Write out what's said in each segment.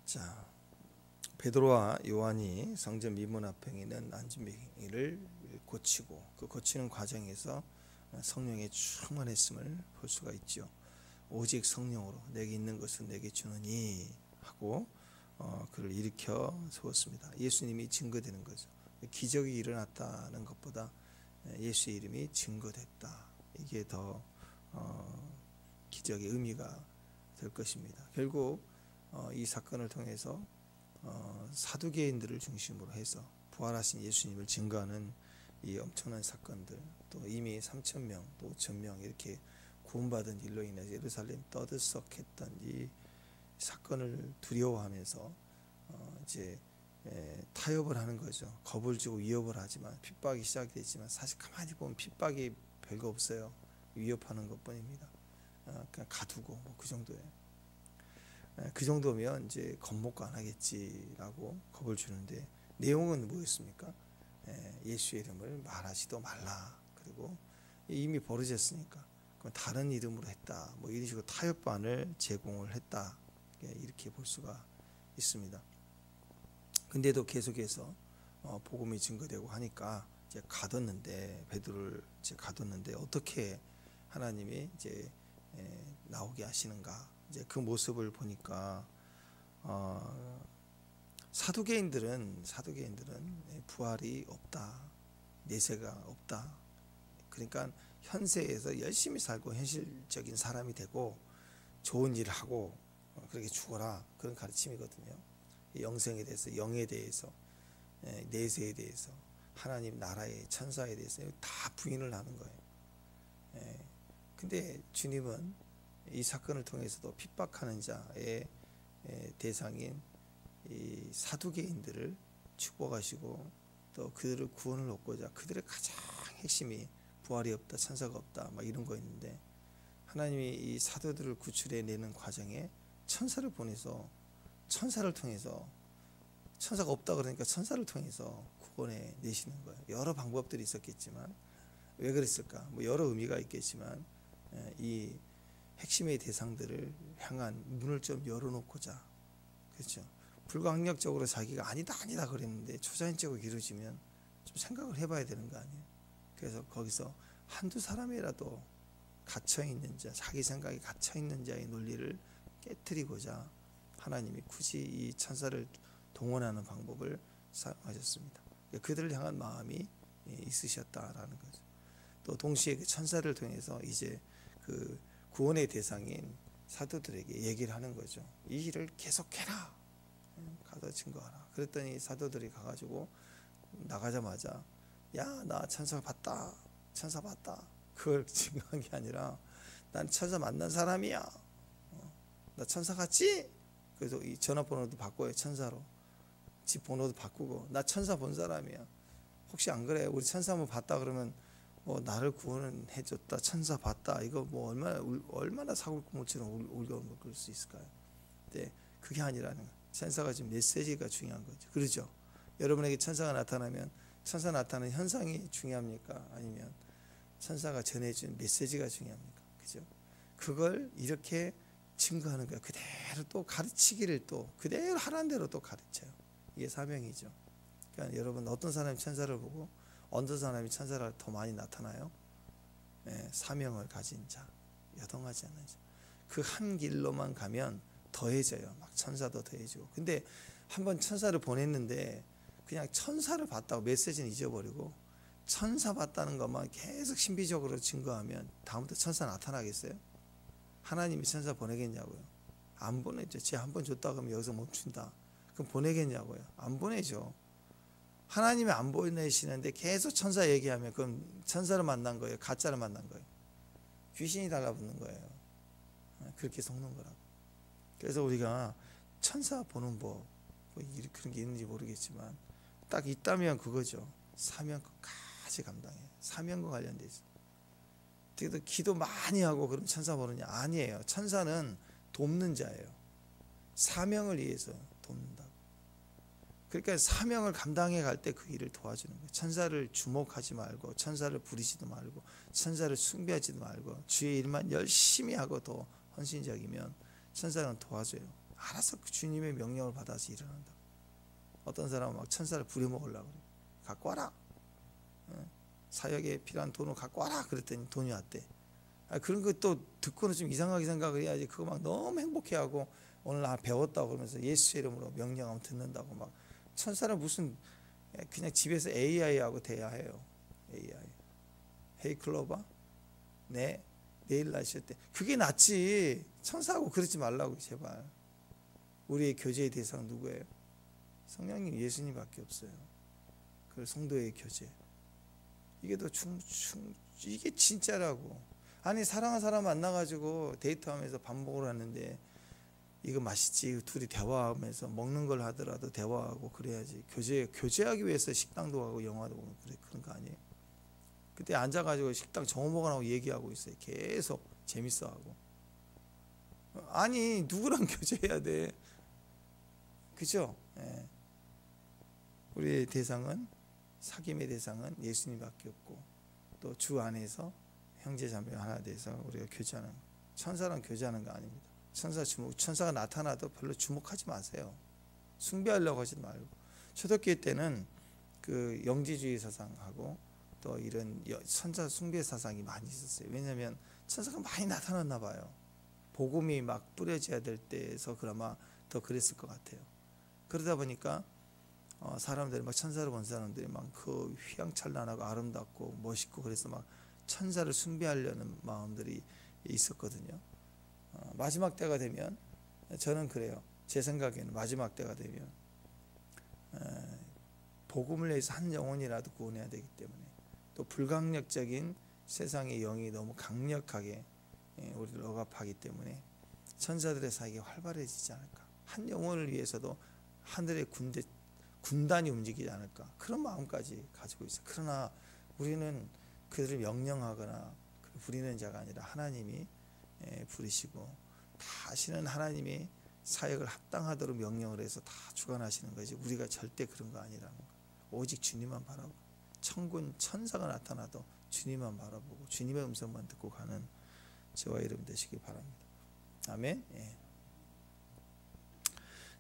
자, 베드로와 요한이 성전 미문 앞에 있는 안진뱅이를 고치고 그 고치는 과정에서 성령의 충만했음을 볼 수가 있죠. 오직 성령으로 내게 있는 것은 내게 주느니 하고 그를 일으켜 세웠습니다. 예수님이 증거되는 거죠. 기적이 일어났다는 것보다 예수의 이름이 증거됐다. 이게 더 기적의 의미가 될 것입니다. 결국 이 사건을 통해서 사두개인들을 중심으로 해서 부활하신 예수님을 증거하는 이 엄청난 사건들, 또 이미 3,000명, 또 5,000명 이렇게 구원받은 일로 인해서 예루살렘 떠들썩했던 이 사건을 두려워하면서 이제 타협을 하는 거죠. 겁을 주고 위협을 하지만 핍박이 시작됐지만 사실 가만히 보면 핍박이 별거 없어요. 위협하는 것뿐입니다. 그냥 가두고 뭐 그 정도예요. 그 정도면 이제 겁먹고 안 하겠지라고 겁을 주는데 내용은 뭐였습니까? 예수의 이름을 말하지도 말라. 그리고 이미 벌어졌으니까 그럼 다른 이름으로 했다. 뭐 이런 식으로 타협반을 제공을 했다. 이렇게 볼 수가 있습니다. 근데도 계속해서 복음이 증거되고 하니까 이제 가뒀는데 베드로를 이제 가뒀는데 어떻게 하나님이 이제 나오게 하시는가? 이제 그 모습을 보니까 사두개인들은 부활이 없다, 내세가 없다. 그러니까 현세에서 열심히 살고 현실적인 사람이 되고 좋은 일을 하고 그렇게 죽어라, 그런 가르침이거든요. 영생에 대해서, 영에 대해서, 내세에 대해서, 하나님 나라의 천사에 대해서 다 부인을 하는 거예요. 근데 주님은 이 사건을 통해서도 핍박하는 자의 대상인 이 사두개인들을 축복하시고 또 그들을 구원을 얻고자 그들의 가장 핵심이 부활이 없다, 천사가 없다, 막 이런 거였는데 하나님이 이 사도들을 구출해내는 과정에 천사를 보내서 천사를 통해서, 천사가 없다 그러니까 천사를 통해서 구원해 내시는 거예요. 여러 방법들이 있었겠지만 왜 그랬을까? 뭐 여러 의미가 있겠지만 이 핵심의 대상들을 향한 문을 좀 열어놓고자, 그렇죠. 불가항력적으로 자기가 아니다 그랬는데 초자연적으로 이루어지면 좀 생각을 해봐야 되는 거 아니에요. 그래서 거기서 한두 사람이라도 갇혀있는 자, 자기 생각이 갇혀있는 자의 논리를 깨트리고자 하나님이 굳이 이 천사를 동원하는 방법을 사용하셨습니다. 그들을 향한 마음이 있으셨다라는 거죠. 또 동시에 그 천사를 통해서 이제 그 구원의 대상인 사도들에게 얘기를 하는 거죠. 이 일을 계속해라. 가서 증거하라. 그랬더니 사도들이 가가지고 나가자마자 야, 나 천사 봤다. 천사 봤다. 그걸 증거한 게 아니라 난 천사 만난 사람이야. 나 천사 같지? 그래서 이 전화번호도 바꿔요. 천사로. 집 번호도 바꾸고 나 천사 본 사람이야. 혹시 안 그래? 우리 천사 한번 봤다 그러면 나를 구원해 줬다, 천사 봤다, 이거 뭐 얼마나 사골구물처럼 울고 수 있을까요? 근데 그게 아니라는 거예요. 천사가 지금 메시지가 중요한 거죠. 그렇죠? 여러분에게 천사가 나타나면 천사 나타나는 현상이 중요합니까? 아니면 천사가 전해준 메시지가 중요합니까? 그죠? 그걸 이렇게 증거하는 거예요. 그대로 또 가르치기를 또 그대로 하라는 대로 또 가르쳐요. 이게 사명이죠. 그러니까 여러분 어떤 사람이 천사를 보고 어떤 사람이 천사를 더 많이 나타나요? 사명을 가진 자, 여동하지 않는 자. 그 한 길로만 가면 더해져요. 막 천사도 더해지고. 근데 한번 천사를 보냈는데 그냥 천사를 봤다고 메시지는 잊어버리고 천사 봤다는 것만 계속 신비적으로 증거하면 다음부터 천사 나타나겠어요? 하나님이 천사 보내겠냐고요? 안 보내죠. 쟤 한 번 줬다 그러면 여기서 멈춘다. 그럼 보내겠냐고요? 안 보내죠. 하나님이 안 보내시는데 계속 천사 얘기하면 그럼 천사를 만난 거예요? 가짜를 만난 거예요? 귀신이 달라붙는 거예요. 그렇게 속는 거라고. 그래서 우리가 천사 보는 법, 그런 게 있는지 모르겠지만 딱 있다면 그거죠. 사명 끝까지 감당해. 사명과 관련돼 있어. 그래도 기도 많이 하고 그럼 천사 보느냐? 아니에요. 천사는 돕는 자예요. 사명을 위해서 돕는다고. 그러니까 사명을 감당해 갈 때 그 일을 도와주는 거예요. 천사를 주목하지 말고 천사를 부리지도 말고 천사를 숭배하지도 말고 주의 일만 열심히 하고 더 헌신적이면 천사는 도와줘요. 알아서 그 주님의 명령을 받아서 일어난다. 어떤 사람은 막 천사를 부려먹으려고 그래. 갖고 와라. 사역에 필요한 돈을 갖고 와라. 그랬더니 돈이 왔대. 그런 거 또 듣고는 좀 이상하게 생각을 해야지. 그거 막 너무 행복해하고 오늘 배웠다고 그러면서 예수 이름으로 명령하면 듣는다고 막. 천사는 무슨 그냥 집에서 AI하고 대야 해요. AI. 헤이 클로바? 네. 내일 날씨 어때? 그게 낫지. 천사하고 그러지 말라고 제발. 우리의 교제의 대상 누구예요? 성령님 예수님밖에 없어요. 그 성도의 교제. 이게 더 이게 진짜라고. 아니 사랑하는 사람 만나가지고 데이트하면서 밥 먹으러 왔는데 이거 맛있지. 둘이 대화하면서 먹는 걸 하더라도 대화하고 그래야지. 교제하기 위해서 식당도 가고 영화도 보고 그런 거 아니에요? 그때 앉아가지고 식당 정오 먹으라고 얘기하고 있어요. 계속 재밌어하고. 아니 누구랑 교제해야 돼? 그죠? 예. 우리의 대상은 사귐의 대상은 예수님밖에 없고 또 주 안에서 형제 자매 하나 돼서 우리가 교제하는 천사랑 교제하는 거 아닙니다. 천사가 나타나도 별로 주목하지 마세요. 숭배하려고 하지 말고. 초대교회 때는 그 영지주의 사상하고 또 이런 천사 숭배 사상이 많이 있었어요. 왜냐하면 천사가 많이 나타났나 봐요. 복음이 막 뿌려져야 될 때에서 그나마 더 그랬을 것 같아요. 그러다 보니까 사람들이 막 천사를 본 사람들이 막 그 휘황찬란하고 아름답고 멋있고 그래서 막 천사를 숭배하려는 마음들이 있었거든요. 마지막 때가 되면 저는 그래요. 제 생각에는 마지막 때가 되면 복음을 위해서 한 영혼이라도 구원해야 되기 때문에 또 불강력적인 세상의 영이 너무 강력하게 우리를 억압하기 때문에 천사들의 사역이 활발해지지 않을까. 한 영혼을 위해서도 하늘의 군단이 움직이지 않을까. 그런 마음까지 가지고 있어요. 그러나 우리는 그들을 명령하거나 부리는 자가 아니라 하나님이 부리시고 다시는 하나님이 사역을 합당하도록 명령을 해서 다 주관하시는 거지. 우리가 절대 그런 거 아니라는 거. 오직 주님만 바라보고 천군 천사가 나타나도 주님만 바라보고 주님의 음성만 듣고 가는 저와 여러분 되시기 바랍니다. 아멘. 예.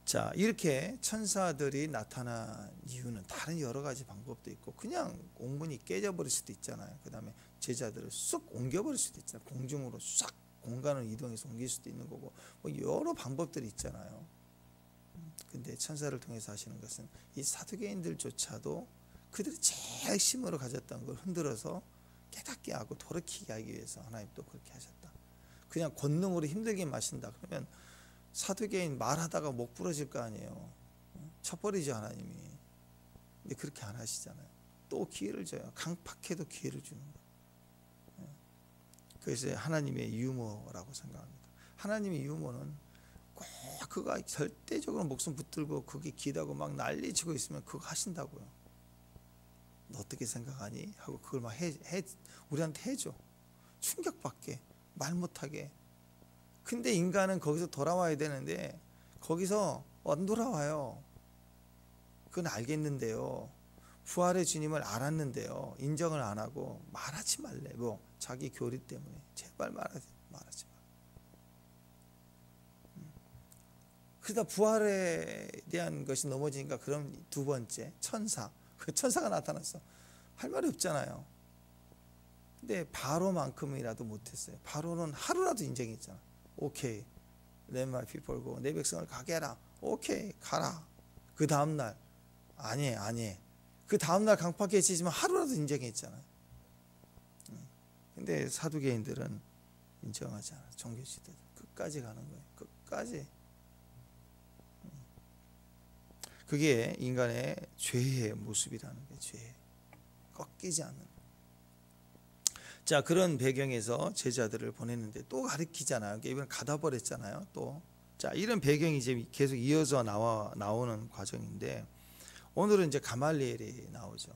자, 이렇게 천사들이 나타난 이유는 다른 여러 가지 방법도 있고 그냥 옥문이 깨져버릴 수도 있잖아요. 그 다음에 제자들을 쑥 옮겨버릴 수도 있잖아요. 공중으로 싹 공간을 이동해서 옮길 수도 있는 거고 뭐 여러 방법들이 있잖아요. 근데 천사를 통해서 하시는 것은 이 사두개인들조차도 그들이 제일 핵심으로 가졌던 걸 흔들어서 깨닫게 하고 돌이키게 하기 위해서 하나님 또 그렇게 하셨다. 그냥 권능으로 힘들게 마신다 그러면 사두개인 말하다가 목 부러질 거 아니에요. 쳐버리죠 하나님이. 근데 그렇게 안 하시잖아요. 또 기회를 줘요. 강팍해도 기회를 주는 거예요. 그래서 하나님의 유머라고 생각합니다. 하나님의 유머는 꼭 그가 절대적으로 목숨 붙들고 그게 기다고 막 난리치고 있으면 그거 하신다고요. 너 어떻게 생각하니? 하고 그걸 막 우리한테 해줘. 충격받게 말 못하게. 근데 인간은 거기서 돌아와야 되는데 거기서 안 돌아와요. 그건 알겠는데요. 부활의 주님을 알았는데요. 인정을 안 하고 말하지 말래. 뭐 자기 교리 때문에 제발 말하지 마. 그러다 부활에 대한 것이 넘어지니까 그럼 두 번째 천사. 그 천사가 나타났어. 할 말이 없잖아요. 근데 바로만큼이라도 못했어요. 바로는 하루라도 인정했잖아. 오케이, let my people go. 내 백성을 가게 해라. 오케이, 가라. 그 다음날 아니. 그 다음날 강팍해지지만 하루라도 인정했잖아. 근데 사두개인들은 인정하지 않아. 종교지들 끝까지 가는 거예요. 끝까지. 그게 인간의 죄의 모습이라는 거예요. 죄. 꺾이지 않는. 자, 그런 배경에서 제자들을 보냈는데 또 가르치잖아요. 이번엔 가다 버렸잖아요. 또. 자, 이런 배경이 이제 계속 이어져 나오는 과정인데 오늘은 이제 가말리엘이 나오죠.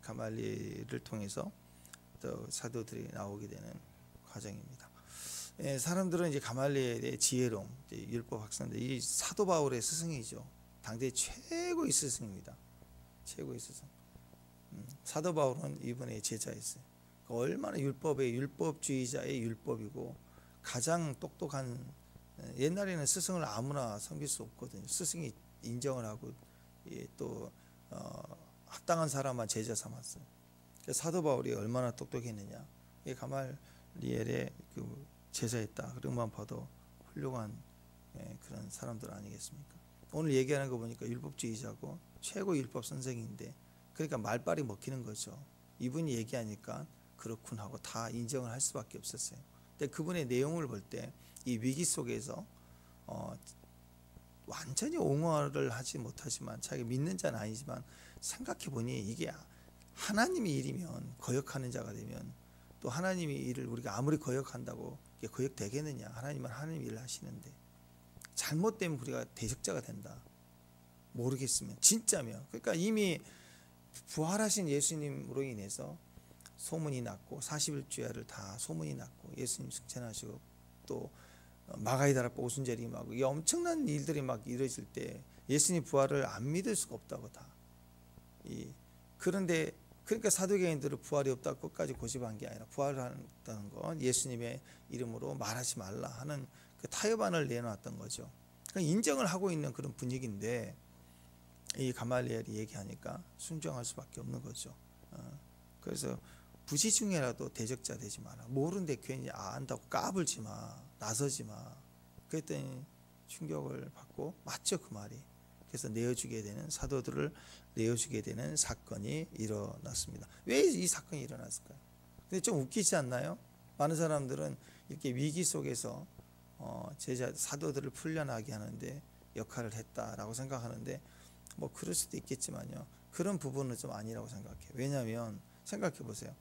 가말리엘을 통해서 또 사도들이 나오게 되는 과정입니다. 사람들은 이제 가말리엘의 지혜로움, 율법 학생들, 이 사도 바울의 스승이죠. 당대 최고의 스승입니다. 최고의 스승. 사도 바울은 이분의 제자였어요. 얼마나 율법주의자의 율법이고 가장 똑똑한 옛날에는 스승을 아무나 섬길 수 없거든요. 스승이 인정을 하고 또 합당한 사람만 제자 삼았어요. 사도 바울이 얼마나 똑똑했느냐. 가말리엘의 그 제자였다. 그런만 봐도 훌륭한 그런 사람들 아니겠습니까? 오늘 얘기하는 거 보니까 율법주의자고 최고 율법 선생인데, 그러니까 말빨이 먹히는 거죠. 이분이 얘기하니까 그렇군 하고 다 인정을 할 수밖에 없었어요. 근데 그분의 내용을 볼 때 이 위기 속에서 완전히 옹호를 하지 못하지만, 자기 믿는 자는 아니지만 생각해 보니 이게 하나님의 일이면, 거역하는 자가 되면, 또 하나님의 일을 우리가 아무리 거역한다고 이게 거역되겠느냐. 하나님은 하나님 일을 하시는데 잘못되면 우리가 대적자가 된다. 모르겠으면, 진짜면. 그러니까 이미 부활하신 예수님으로 인해서 소문이 났고 40일주야를 다 소문이 났고 예수님 승천하시고 또 마가이다락과 오순절이 막 이 엄청난 일들이 막 이루어질 때 예수님 부활을 안 믿을 수가 없다고 다. 그런데 그러니까 사두개인들을 부활이 없다고 끝까지 고집한 게 아니라, 부활한다는 건 예수님의 이름으로 말하지 말라 하는 그 타협안을 내놓았던 거죠. 그러니까 인정을 하고 있는 그런 분위기인데 이 가말리엘이 얘기하니까 순종할 수밖에 없는 거죠. 그래서 부지중에라도 대적자 되지 마라. 모르는데 괜히 안다고 까불지 마, 나서지 마. 그랬더니 충격을 받고 맞죠, 그 말이. 그래서 내어주게 되는, 사도들을 내어주게 되는 사건이 일어났습니다. 왜 이 사건이 일어났을까요? 근데 좀 웃기지 않나요? 많은 사람들은 이렇게 위기 속에서 제자 사도들을 풀려나게 하는데 역할을 했다라고 생각하는데, 뭐 그럴 수도 있겠지만요, 그런 부분은 좀 아니라고 생각해요. 왜냐하면 생각해 보세요.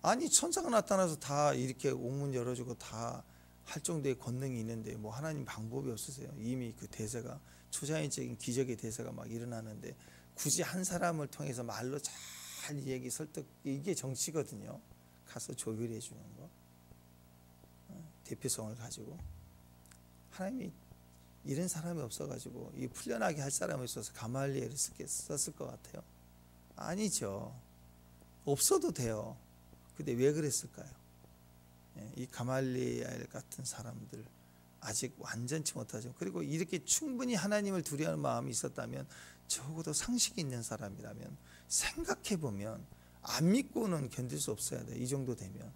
아니 천사가 나타나서 다 이렇게 옥문 열어주고 다 할 정도의 권능이 있는데 뭐 하나님 방법이 없으세요? 이미 그 대세가, 초자연적인 기적의 대세가 막 일어나는데 굳이 한 사람을 통해서 말로 잘 얘기 설득, 이게 정치거든요. 가서 조율해 주는 거, 대표성을 가지고. 하나님이 이런 사람이 없어가지고 이 풀려나게 할 사람이 있어서 가말리엘을 썼을 것 같아요? 아니죠. 없어도 돼요. 근데 왜 그랬을까요? 이 가말리엘 같은 사람들 아직 완전치 못하죠. 그리고 이렇게 충분히 하나님을 두려워하는 마음이 있었다면, 적어도 상식이 있는 사람이라면 생각해보면 안 믿고는 견딜 수 없어야 돼. 이 정도 되면.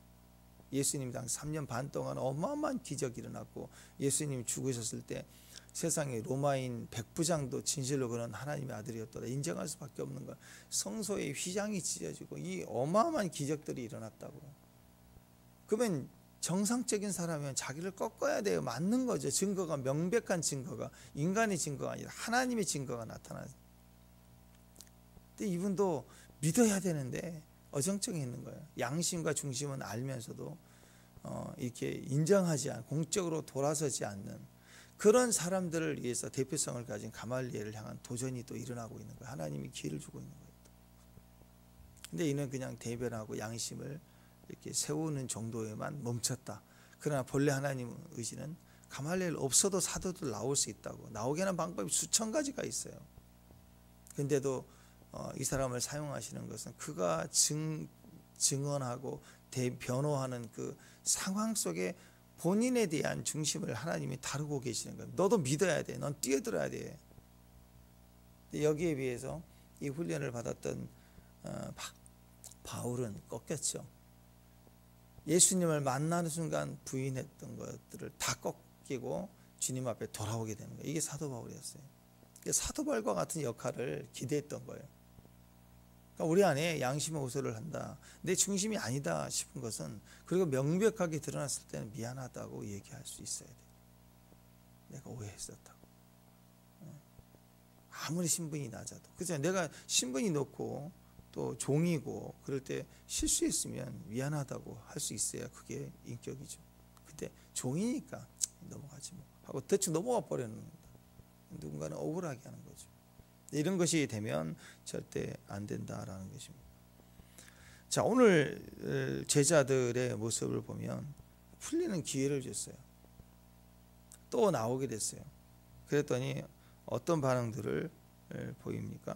예수님 당시 3년 반 동안 어마어마한 기적이 일어났고, 예수님이 죽으셨을 때 세상에 로마인 백부장도 진실로 그런 하나님의 아들이었더라 인정할 수밖에 없는 거야. 성소의 휘장이 찢어지고 이 어마어마한 기적들이 일어났다고. 그러면 정상적인 사람이면 자기를 꺾어야 돼요. 맞는 거죠. 증거가, 명백한 증거가, 인간의 증거가 아니라 하나님의 증거가 나타나죠. 근데 이분도 믿어야 되는데 어정쩡해 있는 거예요. 양심과 중심은 알면서도 이렇게 인정하지 않고 공적으로 돌아서지 않는 그런 사람들을 위해서 대표성을 가진 가말리엘을 향한 도전이 또 일어나고 있는 거예요. 하나님이 기회를 주고 있는 거예요. 근데 이는 그냥 대변하고 양심을 이렇게 세우는 정도에만 멈췄다. 그러나 본래 하나님 의지는 가말리엘 없어도 사도들 나올 수 있다고. 나오게 하는 방법이 수천 가지가 있어요. 근데도 이 사람을 사용하시는 것은 그가 증언하고 변호하는 그 상황 속에 본인에 대한 중심을 하나님이 다루고 계시는 거예요. 너도 믿어야 돼. 넌 뛰어들어야 돼. 여기에 비해서 이 훈련을 받았던 바울은 꺾였죠. 예수님을 만나는 순간 부인했던 것들을 다 꺾이고 주님 앞에 돌아오게 되는 거예요. 이게 사도 바울이었어요. 사도 바울과 같은 역할을 기대했던 거예요. 그러니까 우리 안에 양심의 호소를 한다. 내 중심이 아니다 싶은 것은, 그리고 명백하게 드러났을 때는 미안하다고 얘기할 수 있어야 돼요. 내가 오해했었다고. 아무리 신분이 낮아도. 그죠? 내가 신분이 높고 또 종이고 그럴 때 실수했으면 미안하다고 할 수 있어야 그게 인격이죠. 그때 종이니까 넘어가지 뭐 하고 대충 넘어가 버리는 겁니다. 누군가는 억울하게 하는 거죠. 이런 것이 되면 절대 안 된다라는 것입니다. 자, 오늘 제자들의 모습을 보면 풀리는 기회를 줬어요. 또 나오게 됐어요. 그랬더니 어떤 반응들을 보입니까?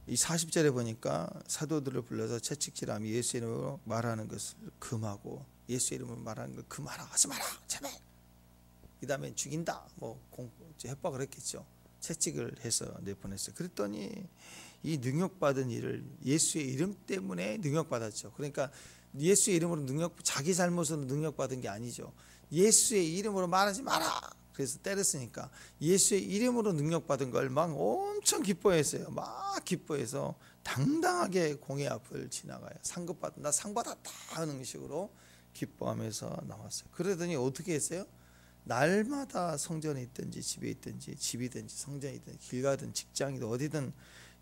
이 40절에 보니까 사도들을 불러서 채찍질하며 예수 이름으로 말하는 것을 금하고 예수 이름으로 말하는 걸 그만하라, 하지 마라, 제발. 그 다음에 죽인다, 뭐 협박을 했겠죠. 채찍을 해서 내보냈어요. 그랬더니 이 능력받은 일을 예수의 이름 때문에 능력받았죠. 그러니까 예수의 이름으로 자기 잘못으로 능력받은 게 아니죠. 예수의 이름으로 말하지 마라, 그래서 때렸으니까 예수의 이름으로 능력받은 걸 막 엄청 기뻐했어요. 막 기뻐해서 당당하게 공의 앞을 지나가요. 나 상 받았다 하는 식으로 기뻐하면서 나왔어요. 그러더니 어떻게 했어요? 날마다 성전에 있든지 집에 있든지 집이든지 성전에 있든지 길 가든 직장이든 어디든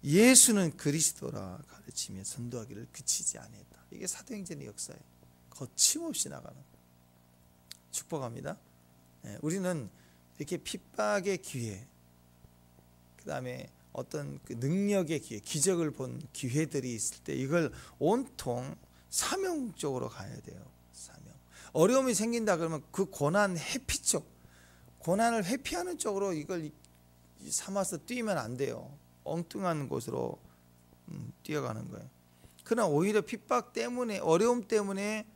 예수는 그리스도라 가르치며 전도하기를 그치지 아니했다. 이게 사도행전의 역사예요. 거침없이 나가는 거예요. 축복합니다. 우리는 이렇게 핍박의 기회, 그 다음에 어떤 그 능력의 기회, 기적을 본 기회들이 있을 때 이걸 온통 사명적으로 가야 돼요. 사명. 어려움이 생긴다 그러면 그 고난 회피 쪽, 고난을 회피하는 쪽으로 이걸 삼아서 뛰면 안 돼요. 엉뚱한 곳으로 뛰어가는 거예요. 그러나 오히려 핍박 때문에, 어려움 때문에,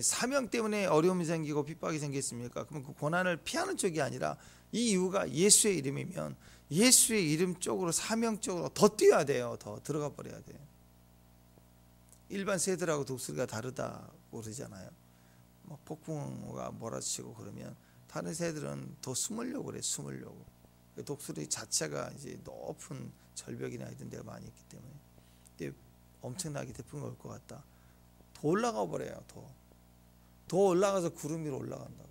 사명 때문에 어려움이 생기고 핍박이 생겼습니까? 그러면 그 고난을 피하는 쪽이 아니라 이 이유가 예수의 이름이면 예수의 이름 쪽으로, 사명 쪽으로 더 뛰어야 돼요. 더 들어가 버려야 돼요. 일반 새들하고 독수리가 다르다고 그러잖아요. 막 폭풍우가 몰아치고 그러면 다른 새들은 더 숨으려고 그래. 숨으려고. 독수리 자체가 이제 높은 절벽이나 이런 데가 많이 있기 때문에. 근데 엄청나게 태풍이 올 것 같다. 더 올라가 버려요. 더 올라가서 구름 위로 올라간다고.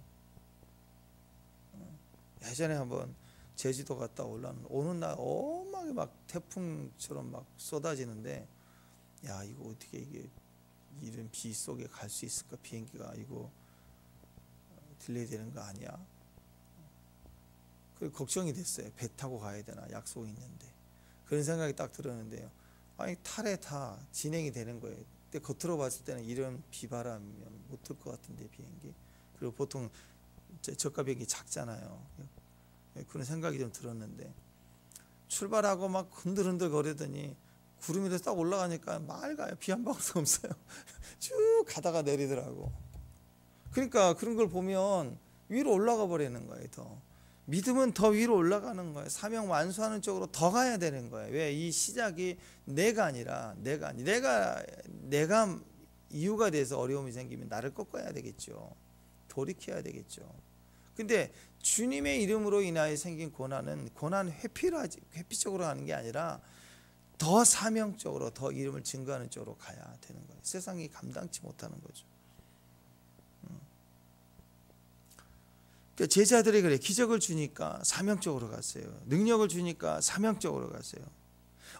예전에 한번 제주도 갔다 오는 날 엄하게 막 태풍처럼 막 쏟아지는데, 야, 이거 어떻게 이게 이런 비 속에 갈 수 있을까? 비행기가 이거 딜레이 되는 거 아니야? 그 걱정이 됐어요. 배 타고 가야 되나? 약속이 있는데. 그런 생각이 딱 들었는데요. 아니, 탈에 다 진행이 되는 거예요. 근데 겉으로 봤을 때는 이런 비바람이면 못 탈 것 같은데, 비행기. 그리고 보통 저가 비행기 작잖아요. 그런 생각이 좀 들었는데, 출발하고 막 흔들흔들 거리더니 구름이 돼서 딱 올라가니까 맑아요. 비 한 방울도 없어요. 쭉 가다가 내리더라고. 그러니까 그런 걸 보면 위로 올라가 버리는 거예요. 더 믿음은 더 위로 올라가는 거예요. 사명 완수하는 쪽으로 더 가야 되는 거예요. 왜? 이 시작이 내가 아니라 내가 이유가 돼서 어려움이 생기면 나를 꺾어야 되겠죠. 돌이켜야 되겠죠. 근데 주님의 이름으로 인하여 생긴 고난은 고난 회피적으로 하는 게 아니라 더 사명적으로, 더 이름을 증거하는 쪽으로 가야 되는 거예요. 세상이 감당치 못하는 거죠. 그러니까 제자들이 그래. 기적을 주니까 사명적으로 갔어요. 능력을 주니까 사명적으로 갔어요.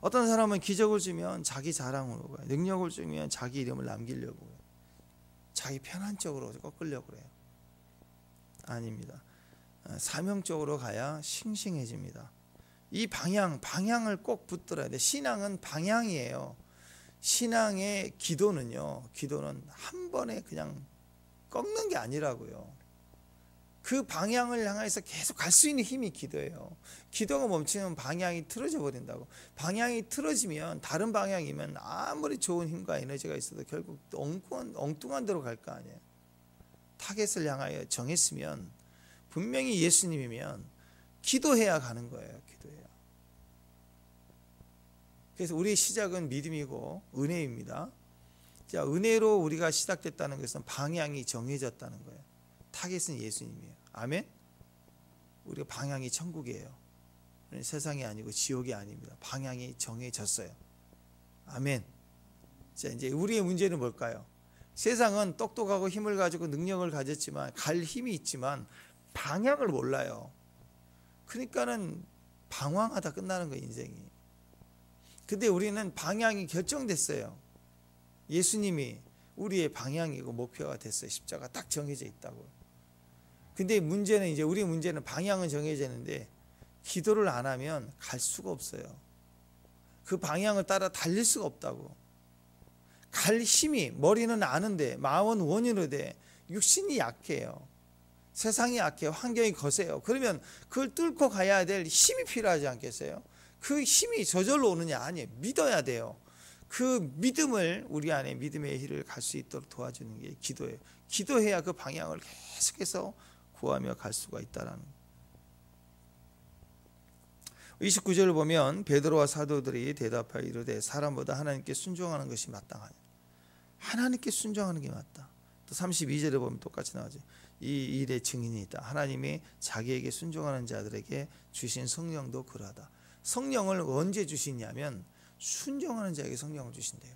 어떤 사람은 기적을 주면 자기 자랑으로 가요. 능력을 주면 자기 이름을 남기려고 해요. 자기 편한 쪽으로 꺾으려고 그래요. 아닙니다. 사명적으로 가야 싱싱해집니다. 이 방향을 꼭 붙들어야 돼. 신앙은 방향이에요. 신앙의 기도는 한 번에 그냥 꺾는 게 아니라고요. 그 방향을 향해서 계속 갈 수 있는 힘이 기도예요. 기도가 멈추면 방향이 틀어져 버린다고. 방향이 틀어지면 다른 방향이면 아무리 좋은 힘과 에너지가 있어도 결국 엉뚱한 데로 갈 거 아니에요. 타겟을 향하여 정했으면, 분명히 예수님이면 기도해야 가는 거예요. 기도해야. 그래서 우리의 시작은 믿음이고 은혜입니다. 자, 은혜로 우리가 시작됐다는 것은 방향이 정해졌다는 거예요. 타겟은 예수님이에요. 아멘. 우리가 방향이 천국이에요. 세상이 아니고 지옥이 아닙니다. 방향이 정해졌어요. 아멘. 자, 이제 우리의 문제는 뭘까요? 세상은 똑똑하고 힘을 가지고 능력을 가졌지만, 갈 힘이 있지만 방향을 몰라요. 그러니까는 방황하다 끝나는 거예요, 인생이. 근데 우리는 방향이 결정됐어요. 예수님이 우리의 방향이고 목표가 됐어요. 십자가 딱 정해져 있다고. 근데 문제는, 이제 우리 문제는 방향은 정해졌는데 기도를 안 하면 갈 수가 없어요. 그 방향을 따라 달릴 수가 없다고. 갈 힘이, 머리는 아는데 마음은 원인으로돼. 육신이 약해요. 세상이 약해요. 환경이 거세요. 그러면 그걸 뚫고 가야 될 힘이 필요하지 않겠어요? 그 힘이 저절로 오느냐? 아니에요. 믿어야 돼요. 그 믿음을 우리 안에 믿음의 길을 갈 수 있도록 도와주는 게 기도예요. 기도해야 그 방향을 계속해서 구하며 갈 수가 있다라는. 29절을 보면 베드로와 사도들이 대답하여 이르되 사람보다 하나님께 순종하는 것이 마땅하냐. 하나님께 순종하는 게 맞다. 또 32절에 보면 똑같이 나오죠. 이 일의 증인이 있다. 하나님이 자기에게 순종하는 자들에게 주신 성령도 그러하다. 성령을 언제 주시냐면 순종하는 자에게 성령을 주신대요.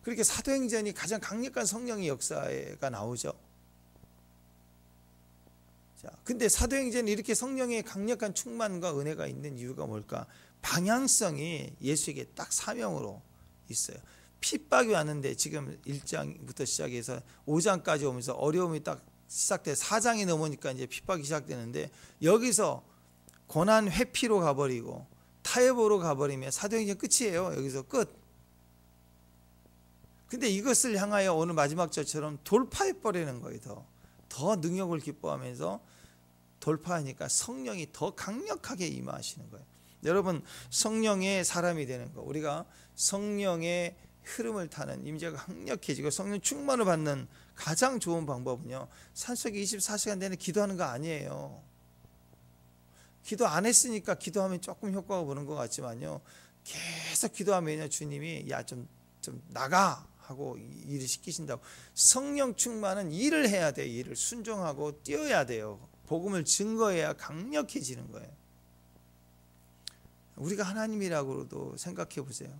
그렇게 사도행전이 가장 강력한 성령의 역사가 나오죠. 자, 근데 사도행전이 이렇게 성령의 강력한 충만과 은혜가 있는 이유가 뭘까? 방향성이 예수에게 딱 사명으로 있어요. 핍박이 왔는데 지금 1장부터 시작해서 5장까지 오면서 어려움이 딱 시작돼 4장이 넘으니까 이제 핍박이 시작되는데 여기서 고난 회피로 가버리고 타협으로 가버리면 사도행전 끝이에요. 여기서 끝. 근데 이것을 향하여 오늘 마지막 절처럼 돌파해버리는 거예요. 더 능력을 기뻐하면서 돌파하니까 성령이 더 강력하게 임하시는 거예요. 여러분, 성령의 사람이 되는 거, 우리가 성령의 흐름을 타는 임재가 강력해지고 성령 충만을 받는 가장 좋은 방법은요, 산속에 24시간 내내 기도하는 거 아니에요. 기도 안 했으니까 기도하면 조금 효과가 보는 것 같지만요, 계속 기도하면요, 주님이 야 좀 나가 하고 일을 시키신다고. 성령 충만은 일을 해야 돼요. 일을 순종하고 뛰어야 돼요. 복음을 증거해야 강력해지는 거예요. 우리가 하나님이라고도 생각해 보세요.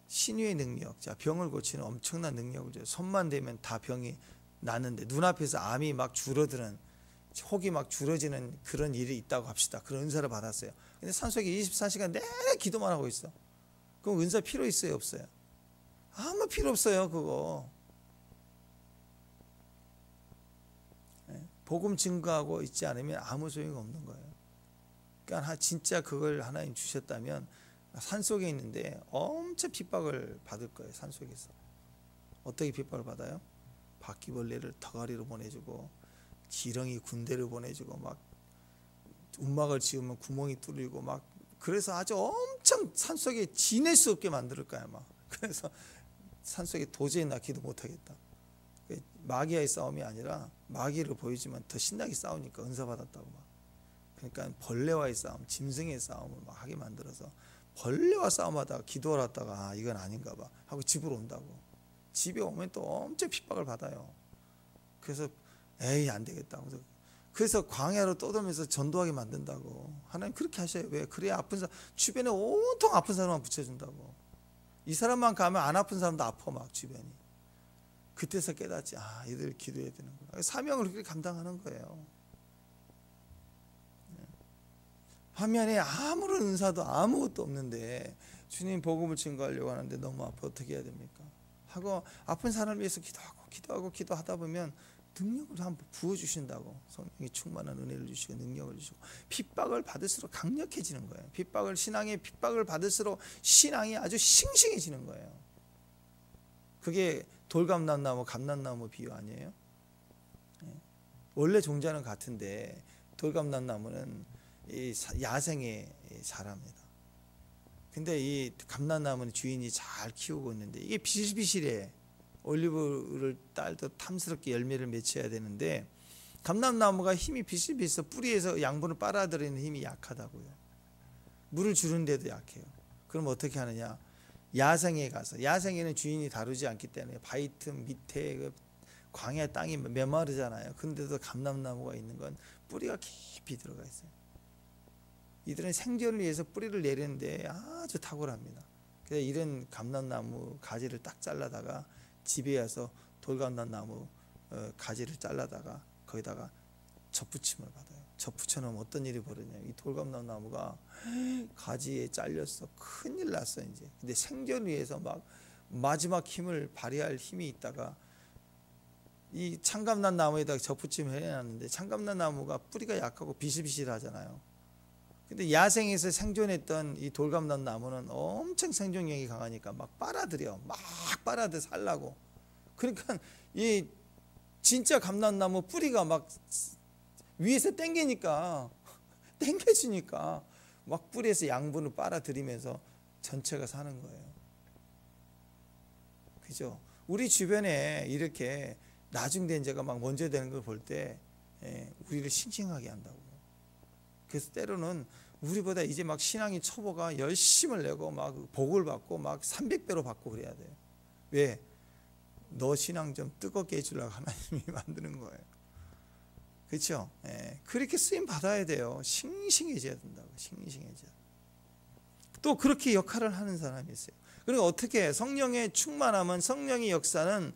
신유의 능력, 자, 병을 고치는 엄청난 능력을 줘요. 손만 대면 다 병이 나는데 눈앞에서 암이 막 줄어드는, 혹이 막 줄어지는 그런 일이 있다고 합시다. 그런 은사를 받았어요. 근데 산속에 24시간 내내 기도만 하고 있어. 그럼 은사 필요 있어요, 없어요? 아무 필요 없어요. 그거 복음 증거하고 있지 않으면 아무 소용이 없는 거예요. 그러니까 진짜 그걸 하나님 주셨다면 산속에 있는데 엄청 핍박을 받을 거예요. 산속에서 어떻게 핍박을 받아요? 바퀴벌레를 턱걸이로 보내주고 지렁이 군대를 보내주고 막 움막을 지으면 구멍이 뚫리고 막, 그래서 아주 엄청 산속에 지낼 수 없게 만들 거야. 막 그래서 산속에 도저히 나 기도 못하겠다. 마귀와의 싸움이 아니라 마귀를 보이지만 더 신나게 싸우니까 은사 받았다고 막. 그러니까 벌레와의 싸움, 짐승의 싸움을 막 하게 만들어서 벌레와 싸움하다가 기도를 하다가 이건 아닌가 봐 하고 집으로 온다고. 집에 오면 또 엄청 핍박을 받아요. 그래서 에이 안 되겠다. 그래서 광야로 떠돌면서 전도하게 만든다고. 하나님 그렇게 하셔요. 왜? 그래야 아픈 사람, 주변에 온통 아픈 사람만 붙여준다고. 이 사람만 가면 안 아픈 사람도 아파 막 주변이. 그때서 깨닫지, 아, 이들 기도해야 되는구나. 사명을 그렇게 감당하는 거예요. 화면에 아무런 은사도 아무것도 없는데 주님 복음을 증거하려고 하는데 너무 아파, 어떻게 해야 됩니까? 하고 아픈 사람을 위해서 기도하다 보면 능력을 한번 부어주신다고. 성령이 충만한 은혜를 주시고 능력을 주시고 핍박을 받을수록 강력해지는 거예요. 신앙의 핍박을 받을수록 신앙이 아주 싱싱해지는 거예요. 그게 돌감람나무, 감람나무 비유 아니에요? 원래 종자는 같은데 돌감람나무는 야생에 자랍니다. 근데 이 감람나무는 주인이 잘 키우고 있는데 이게 비실비실해. 올리브를 딸도 탐스럽게 열매를 맺혀야 되는데 감람나무가 힘이 비실비실해서 뿌리에서 양분을 빨아들이는 힘이 약하다고요. 물을 주는데도 약해요. 그럼 어떻게 하느냐? 야생에 가서, 야생에는 주인이 다루지 않기 때문에 바위 틈 밑에 그 광야 땅이 메마르잖아요. 그런데도 감람나무가 있는 건 뿌리가 깊이 들어가 있어요. 이들은 생존을 위해서 뿌리를 내리는데 아주 탁월합니다. 그래서 이런 감람나무 가지를 딱 잘라다가 집에 와서 돌감람나무 가지를 잘라다가 거기다가 접붙임을 받아요. 접붙여놓으면 어떤 일이 벌어지냐면 이 돌감람나무가 가지에 잘렸어. 큰일 났어 이제. 근데 생존을 위해서 막 마지막 힘을 발휘할 힘이 있다가 이 참감람나무에다가 접붙임을 해놨는데 참감람나무가 뿌리가 약하고 비실비실하잖아요. 근데 야생에서 생존했던 이 돌감람나무는 엄청 생존력이 강하니까 막 빨아들여, 막 빨아들여 살라고. 그러니까 이 진짜 감람나무 뿌리가 막 위에서 당겨주니까 막 뿌리에서 양분을 빨아들이면서 전체가 사는 거예요. 그죠? 우리 주변에 이렇게 나중된 자가 막 먼저 되는 걸 볼 때 우리를 싱싱하게 한다고. 그래서 때로는 우리보다 이제 막 신앙이 초보가 열심을 내고 막 복을 받고 막 300배로 받고 그래야 돼요. 왜? 너 신앙 좀 뜨겁게 해주려고 하나님이 만드는 거예요. 그렇죠? 그렇게 쓰임 받아야 돼요. 싱싱해져야 된다고. 싱싱해져야. 또 그렇게 역할을 하는 사람이 있어요. 그리고 어떻게 성령의 충만함은, 성령의 역사는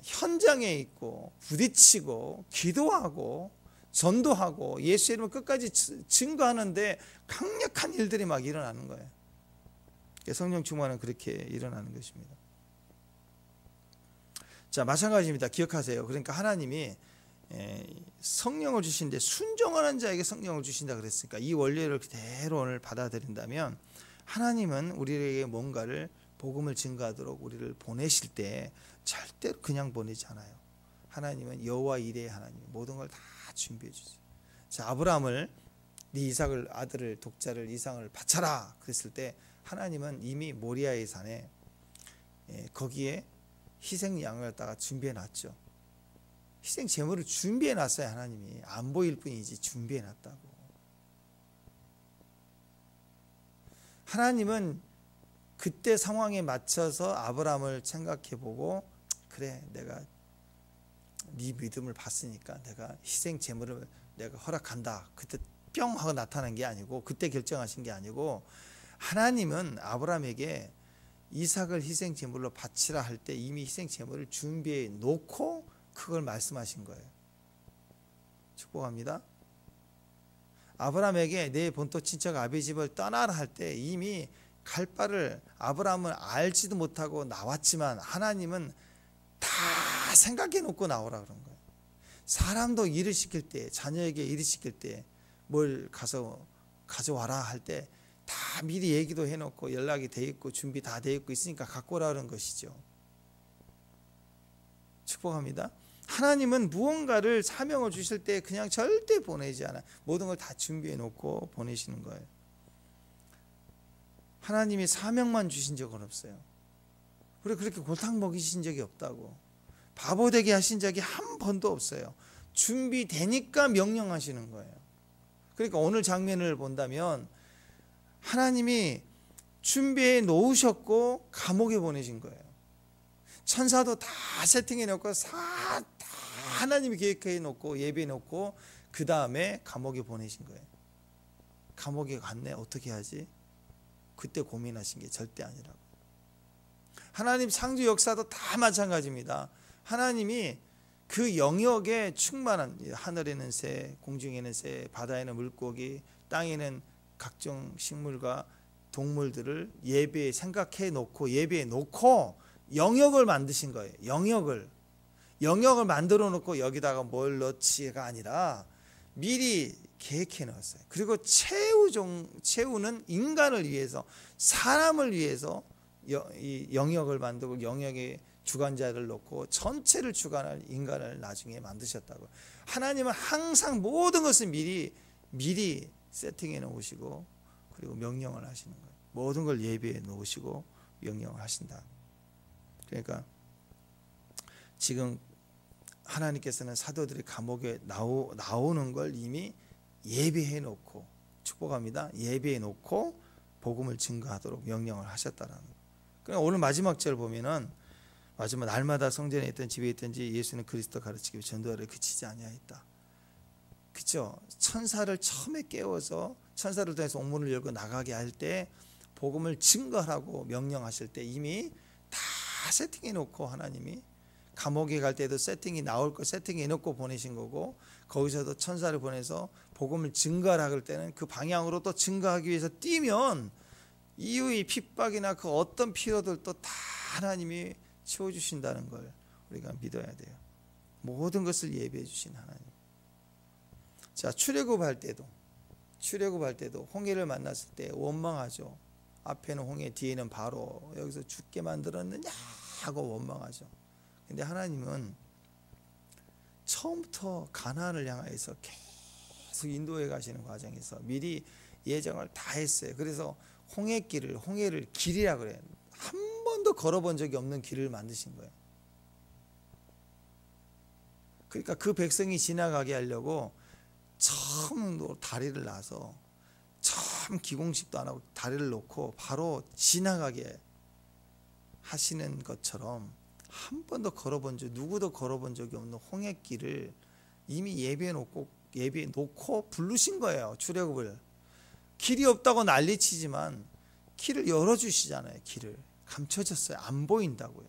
현장에 있고 부딪히고 기도하고 전도하고 예수의 이름을 끝까지 증거하는데 강력한 일들이 막 일어나는 거예요. 성령 충만은 그렇게 일어나는 것입니다. 자, 마찬가지입니다. 기억하세요. 그러니까 하나님이 성령을 주시는데 순종하는 자에게 성령을 주신다 그랬으니까 이 원리를 그대로 오늘 받아들인다면 하나님은 우리에게 뭔가를 복음을 증거하도록 우리를 보내실 때 절대로 그냥 보내지 않아요. 하나님은 여호와 이레의 하나님, 모든 걸 다 준비해 주세요. 자, 아브라함을 네 이삭을, 아들을, 독자를, 이삭을 바쳐라 그랬을 때 하나님은 이미 모리아의 산에 거기에 희생 양을 갖다가 준비해 놨죠. 희생 제물을 준비해 놨어요. 하나님이 안 보일 뿐이지 준비해 놨다고. 하나님은 그때 상황에 맞춰서 아브라함을 생각해 보고, 그래, 내가 네 믿음을 봤으니까 내가 희생 제물을 내가 허락한다. 그때 뿅 하고 나타난 게 아니고, 그때 결정하신 게 아니고, 하나님은 아브라함에게 이삭을 희생 제물로 바치라 할 때 이미 희생 제물을 준비해 놓고 그걸 말씀하신 거예요. 축복합니다. 아브라함에게 내 본토 친척 아비 집을 떠나라 할 때 이미 갈 바를 아브라함은 알지도 못하고 나왔지만 하나님은 다 생각해 놓고 나오라 그런 거예요. 사람도 일을 시킬 때, 자녀에게 일을 시킬 때 뭘 가서 가져와라 할 때 다 미리 얘기도 해놓고 연락이 돼 있고 준비 다 돼 있고 있으니까 갖고 오라는 것이죠. 축복합니다. 하나님은 무언가를 사명을 주실 때 그냥 절대 보내지 않아요. 모든 걸 다 준비해 놓고 보내시는 거예요. 하나님이 사명만 주신 적은 없어요. 그리고 그렇게 골탕 먹이신 적이 없다고, 바보 되게 하신 적이 한 번도 없어요. 준비되니까 명령하시는 거예요. 그러니까 오늘 장면을 본다면 하나님이 준비해 놓으셨고 감옥에 보내신 거예요. 천사도 다 세팅해 놓고 다 하나님이 계획해 놓고 예비해 놓고 그 다음에 감옥에 보내신 거예요. 감옥에 갔네, 어떻게 하지? 그때 고민하신 게 절대 아니라고. 하나님 창조 역사도 다 마찬가지입니다. 하나님이 그 영역에 충만한, 하늘에는 새, 공중에는 새, 바다에는 물고기, 땅에는 각종 식물과 동물들을 예배에 생각해 놓고 예배해 놓고 영역을 만드신 거예요. 영역을 만들어 놓고 여기다가 뭘 넣지가 아니라 미리 계획해 놓았어요. 그리고 채우는 인간을 위해서, 사람을 위해서 이 영역을 만들고 영역에 주관자를 놓고 전체를 주관할 인간을 나중에 만드셨다고. 하나님은 항상 모든 것을 미리 세팅해 놓으시고 그리고 명령을 하시는 거예요. 모든 걸 예비해 놓으시고 명령을 하신다. 그러니까 지금 하나님께서는 사도들이 감옥에 나오는 걸 이미 예비해 놓고, 축복합니다, 예비해 놓고 복음을 증거하도록 명령을 하셨다라는 거예요. 그러니까 오늘 마지막 절 보면은, 마지막 날마다 성전에 있던 집에 있든지 예수는 그리스도 가르치기 위해 전도하러 그치지 아니하였다. 그렇죠? 천사를 처음에 깨워서 천사를 통해서 옥문을 열고 나가게 할 때 복음을 증거하라고 명령하실 때 이미 다 세팅해 놓고, 하나님이 감옥에 갈 때도 세팅이 나올 거 세팅해 놓고 보내신 거고, 거기서도 천사를 보내서 복음을 증거하라 그럴 때는 그 방향으로 또 증거하기 위해서 뛰면 이후의 핍박이나 그 어떤 필요들도 다 하나님이 채워주신다는 걸 우리가 믿어야 돼요. 모든 것을 예비해 주신 하나님. 자, 출애굽할 때도 홍해를 만났을 때 원망하죠. 앞에는 홍해, 뒤에는 바로, 여기서 죽게 만들었느냐 하고 원망하죠. 근데 하나님은 처음부터 가나안을 향해서 계속 인도해 가시는 과정에서 미리 예정을 다 했어요. 그래서 홍해를 길이라 그래요. 한 번도 걸어본 적이 없는 길을 만드신 거예요. 그러니까 그 백성이 지나가게 하려고 처음 다리를 놔서 처음 기공식도 안 하고 다리를 놓고 바로 지나가게 하시는 것처럼 한 번도 누구도 걸어본 적이 없는 홍해길을 이미 예배해 놓고 부르신 거예요. 출애굽을. 길이 없다고 난리치지만 길을 열어주시잖아요. 길을 감춰졌어요. 안 보인다고요.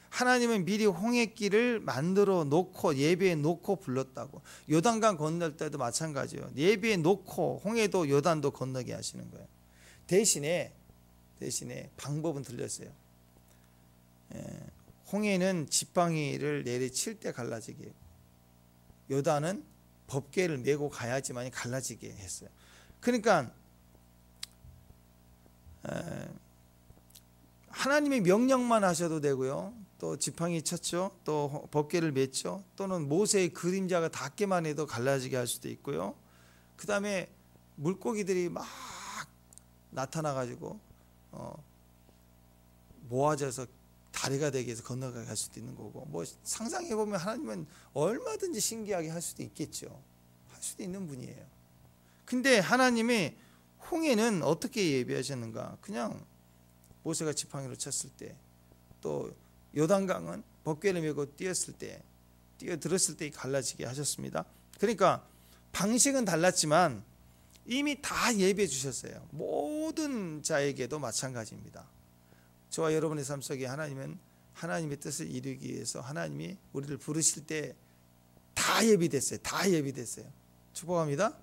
하나님은 미리 홍해길을 만들어 놓고 예배해 놓고 불렀다고. 요단강 건널 때도 마찬가지예요. 예배해 놓고 홍해도 요단도 건너게 하시는 거예요. 대신에 방법은 틀렸어요. 홍해는 지팡이를 내리칠 때 갈라지게, 요단은 법궤를 메고 가야지만 갈라지게 했어요. 그러니까 하나님의 명령만 하셔도 되고요. 또 지팡이 쳤죠. 또 법궤를 맸죠. 또는 모세의 그림자가 닿기만 해도 갈라지게 할 수도 있고요. 그 다음에 물고기들이 막 나타나가지고 모아져서 다리가 되게 해서 건너가게 할 수도 있는 거고, 뭐 상상해보면 하나님은 얼마든지 신기하게 할 수도 있겠죠. 할 수도 있는 분이에요. 근데 하나님이 홍해는 어떻게 예비하셨는가? 그냥 모세가 지팡이로 쳤을 때, 또 요단강은 법궤를 메고 뛰어들었을 때 갈라지게 하셨습니다. 그러니까 방식은 달랐지만 이미 다 예비해 주셨어요. 모든 자에게도 마찬가지입니다. 저와 여러분의 삶 속에 하나님은 하나님의 뜻을 이루기 위해서 하나님이 우리를 부르실 때 다 예비됐어요. 다 예비됐어요. 축복합니다.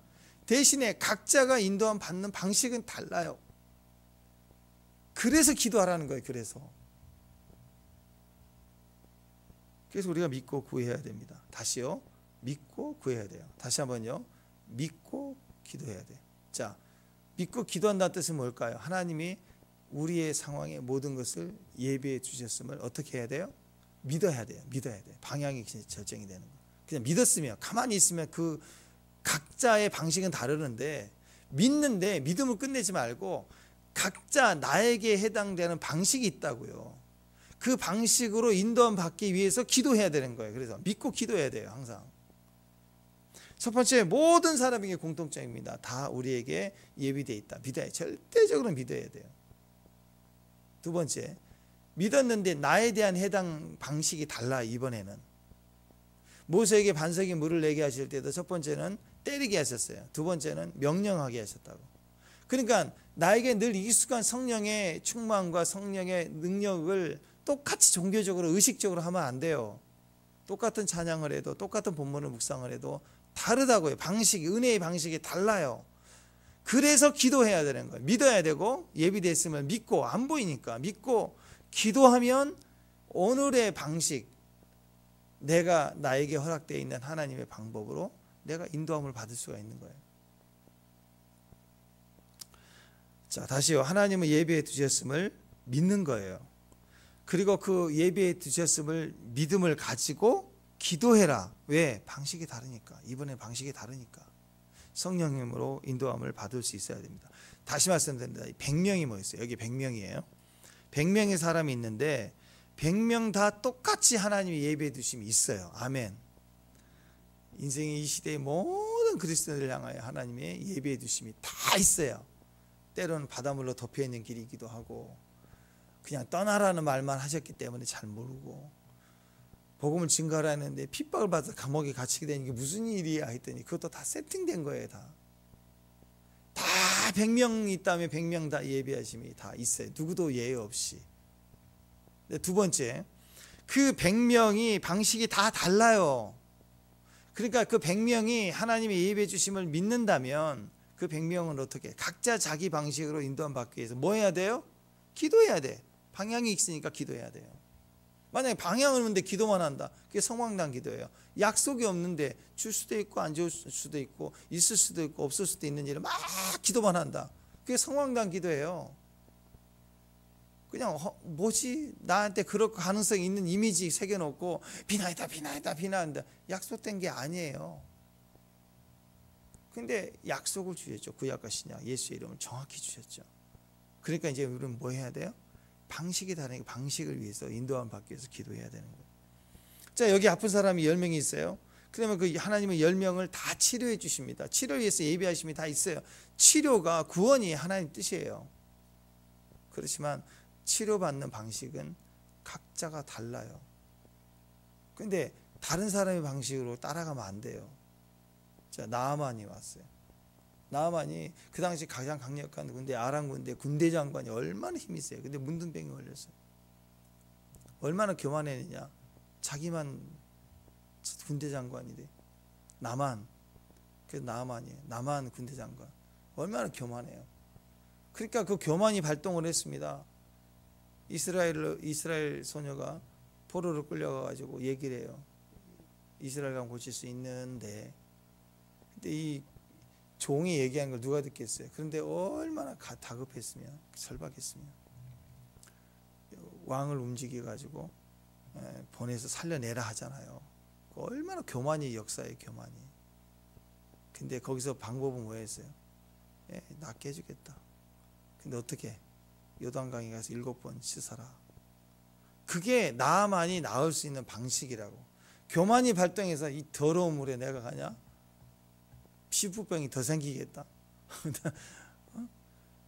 대신에 각자가 인도함 받는 방식은 달라요. 그래서 기도하라는 거예요. 그래서 우리가 믿고 구해야 됩니다. 다시요. 믿고 구해야 돼요. 다시 한번요. 믿고 기도해야 돼요. 자, 믿고 기도한다는 뜻은 뭘까요? 하나님이 우리의 상황에 모든 것을 예비해 주셨음을 어떻게 해야 돼요? 믿어야 돼요. 방향이 결정이 되는 거예요. 그냥 믿었으면, 가만히 있으면 그 각자의 방식은 다르는데, 믿는데 믿음을 끝내지 말고 각자 나에게 해당되는 방식이 있다고요. 그 방식으로 인도함 받기 위해서 기도해야 되는 거예요. 그래서 믿고 기도해야 돼요. 항상. 첫 번째, 모든 사람에게 공통점입니다. 다 우리에게 예비되어 있다. 절대적으로 믿어야 돼요. 두 번째, 믿었는데 나에 대한 해당 방식이 달라. 이번에는 모세에게 반석이 물을 내게 하실 때도 첫 번째는 때리게 하셨어요. 두 번째는 명령하게 하셨다고. 그러니까 나에게 늘 익숙한 성령의 충만과 성령의 능력을 똑같이 종교적으로 의식적으로 하면 안 돼요. 똑같은 찬양을 해도, 똑같은 본문을 묵상을 해도 다르다고요. 은혜의 방식이 달라요. 그래서 기도해야 되는 거예요. 믿어야 되고, 예비됐으면 믿고, 안 보이니까 믿고 기도하면 오늘의 방식, 나에게 허락되어 있는 하나님의 방법으로 내가 인도함을 받을 수가 있는 거예요. 자, 다시요. 하나님은 예비해 두셨음을 믿는 거예요. 그리고 그 예비해 두셨음을 믿음을 가지고 기도해라. 왜? 방식이 다르니까. 이번에 방식이 다르니까. 성령님으로 인도함을 받을 수 있어야 됩니다. 다시 말씀드립니다. 100명이 뭐였어요? 여기 100명이에요. 100명의 사람이 있는데 100명 다 똑같이 하나님이 예비해 두심이 있어요. 아멘. 인생의 이 시대의 모든 그리스도인을 향하여 하나님의 예비해 두심이 다 있어요. 때로는 바닷물로 덮여있는 길이기도 하고, 그냥 떠나라는 말만 하셨기 때문에 잘 모르고, 복음을 증거하라 했는데 핍박을 받아서 감옥에 갇히게 되는 게 무슨 일이야 했더니 그것도 다 세팅된 거예요. 다 100명 있다면 100명 다 예비하심이 다 있어요. 누구도 예외 없이. 두 번째, 그 100명이 방식이 다 달라요. 그러니까 그 100명이 하나님의 예비해 주심을 믿는다면 그 100명은 어떻게? 각자 자기 방식으로 인도함 받기 위해서 뭐 해야 돼요? 기도해야 돼. 방향이 있으니까 기도해야 돼요. 만약에 방향을 없는데 기도만 한다. 그게 성황당 기도예요. 약속이 없는데 줄 수도 있고 안 줄 수도 있고 있을 수도 있고 없을 수도 있는 일을 막 기도만 한다. 그게 성황당 기도예요. 그냥 뭐지? 나한테 그럴 가능성이 있는 이미지 새겨놓고 비나이다. 약속된 게 아니에요. 근데 약속을 주셨죠. 구약과 신약 예수의 이름을 정확히 주셨죠. 그러니까 이제 우리는 뭐 해야 돼요? 방식이 다르니까 방식을 위해서 인도함 받기 위해서 기도해야 되는 거예요. 자, 여기 아픈 사람이 10명이 있어요. 그러면 그 하나님은 10명을 다 치료해 주십니다. 치료를 위해서 예비하심이 다 있어요. 치료가 구원이 하나님 뜻이에요. 그렇지만 치료받는 방식은 각자가 달라요. 근데 다른 사람의 방식으로 따라가면 안 돼요. 자, 나아만이 왔어요. 나아만이 그 당시 가장 강력한 군대, 아람 군대 군대 장관이 얼마나 힘이 세요. 근데 문둥병이 걸렸어요. 얼마나 교만했느냐. 자기만 군대 장관이 돼. 나만. 그래서 나아만이에요. 나만 군대 장관. 얼마나 교만해요. 그러니까 그 교만이 발동을 했습니다. 이스라엘 소녀가 포로로 끌려가가지고 얘기를 해요. 이스라엘 가면 고칠 수 있는데, 근데 이 종이 얘기한 걸 누가 듣겠어요? 그런데 얼마나 다급했으면, 절박했으면 왕을 움직여가지고 보내서 살려내라 하잖아요. 얼마나 교만이 역사의 교만이. 근데 거기서 방법은 뭐였어요? 낫게 해주겠다. 근데 어떻게? 요단강에 가서 7번 씻어라. 그게 나만이 나을 수 있는 방식이라고. 교만이 발동해서 이 더러운 물에 내가 가냐? 피부병이 더 생기겠다.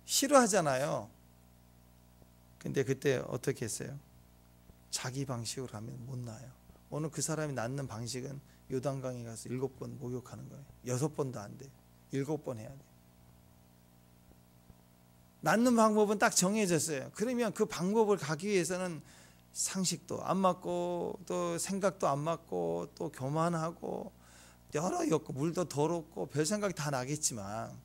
싫어하잖아요. 근데 그때 어떻게 했어요? 자기 방식으로 하면 못 나요. 오늘 그 사람이 낫는 방식은 요단강에 가서 7번 목욕하는 거예요. 6번도 안 돼. 7번 해야 돼. 낫는 방법은 딱 정해졌어요. 그러면 그 방법을 가기 위해서는 상식도 안 맞고 또 생각도 안 맞고 또 교만하고 여러 욕구, 물도 더럽고 별 생각이 다 나겠지만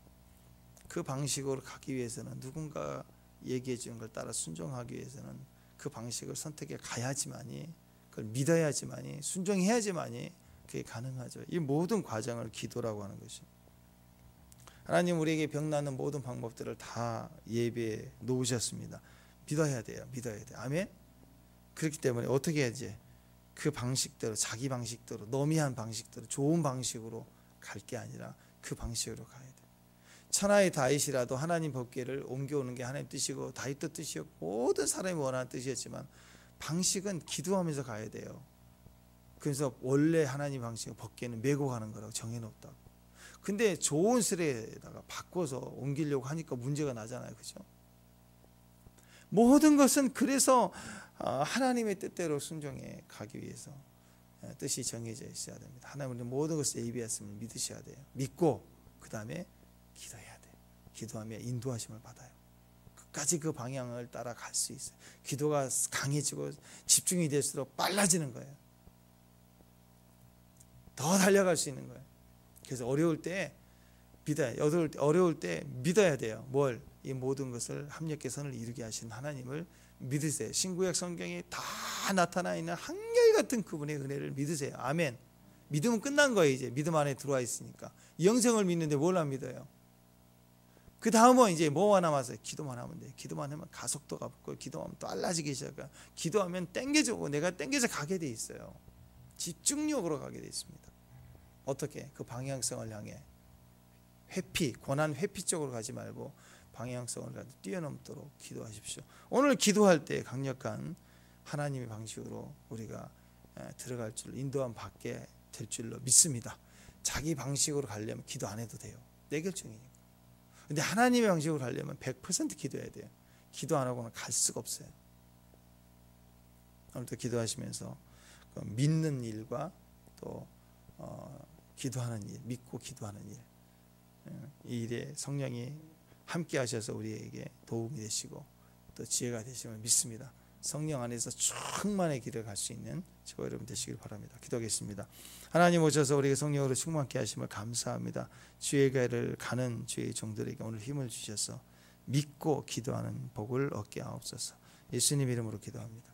그 방식으로 가기 위해서는 누군가 얘기해 주는 걸 따라 순종하기 위해서는 그 방식을 선택해 가야지만이, 그걸 믿어야지만이, 순종해야지만이 그게 가능하죠. 이 모든 과정을 기도라고 하는 것이. 하나님 우리에게 병 낫는 모든 방법들을 다 예비해 놓으셨습니다. 믿어야 돼요. 믿어야 돼요. 아멘. 그렇기 때문에 어떻게 해야지? 그 방식대로, 자기 방식대로, 너미한 방식대로, 좋은 방식으로 갈 게 아니라 그 방식으로 가야 돼. 천하의 다윗이라도 하나님 법궤를 옮겨오는 게 하나님 뜻이고 다윗도 뜻이었고 모든 사람이 원하는 뜻이었지만 방식은 기도하면서 가야 돼요. 그래서 원래 하나님 방식은 법궤는 메고 가는 거라고 정해놓았다고. 근데 좋은 스레에다가 바꿔서 옮기려고 하니까 문제가 나잖아요. 그죠? 모든 것은 그래서 하나님의 뜻대로 순종해 가기 위해서 뜻이 정해져 있어야 됩니다. 하나님은 모든 것을 예비했음을 믿으셔야 돼요. 믿고 그 다음에 기도해야 돼요. 기도하며 인도하심을 받아요. 끝까지 그 방향을 따라갈 수 있어요. 기도가 강해지고 집중이 될수록 빨라지는 거예요. 더 달려갈 수 있는 거예요. 그래서 어려울 때 믿어야, 어려울 때 믿어야 돼요. 뭘? 이 모든 것을 합력해 선을 이루게 하신 하나님을 믿으세요. 신구약 성경에 다 나타나 있는 한결같은 그분의 은혜를 믿으세요. 아멘. 믿으면 끝난 거예요. 이제 믿음 안에 들어와 있으니까. 영생을 믿는데 뭘 안 믿어요? 그 다음은 이제 뭐가 남았어요? 기도만 하면 돼요. 기도만 하면 가속도가 붙고, 기도하면 또 빨라지기 시작해요. 기도하면 땡겨지고 내가 땡겨서 가게 돼 있어요. 집중력으로 가게 돼 있습니다. 어떻게? 그 방향성을 향해 회피, 고난 회피 쪽으로 가지 말고 방향성을 가지고 뛰어넘도록 기도하십시오. 오늘 기도할 때 강력한 하나님의 방식으로 우리가 들어갈 줄, 인도함 받게 될 줄로 믿습니다. 자기 방식으로 가려면 기도 안 해도 돼요. 내 결정이니까. 근데 하나님의 방식으로 가려면 100% 기도해야 돼요. 기도 안 하고는 갈 수가 없어요. 오늘도 기도하시면서 믿는 일과 또 기도하는 일, 믿고 기도하는 일, 이 일에 성령이 함께 하셔서 우리에게 도움이 되시고 또 지혜가 되심을 믿습니다. 성령 안에서 충만의 길을 갈 수 있는 저와 여러분 되시길 바랍니다. 기도하겠습니다. 하나님 오셔서 우리에게 성령으로 충만케 하심을 감사합니다. 주의 길을 가는 주의 종들에게 오늘 힘을 주셔서 믿고 기도하는 복을 얻게 하옵소서. 예수님 이름으로 기도합니다.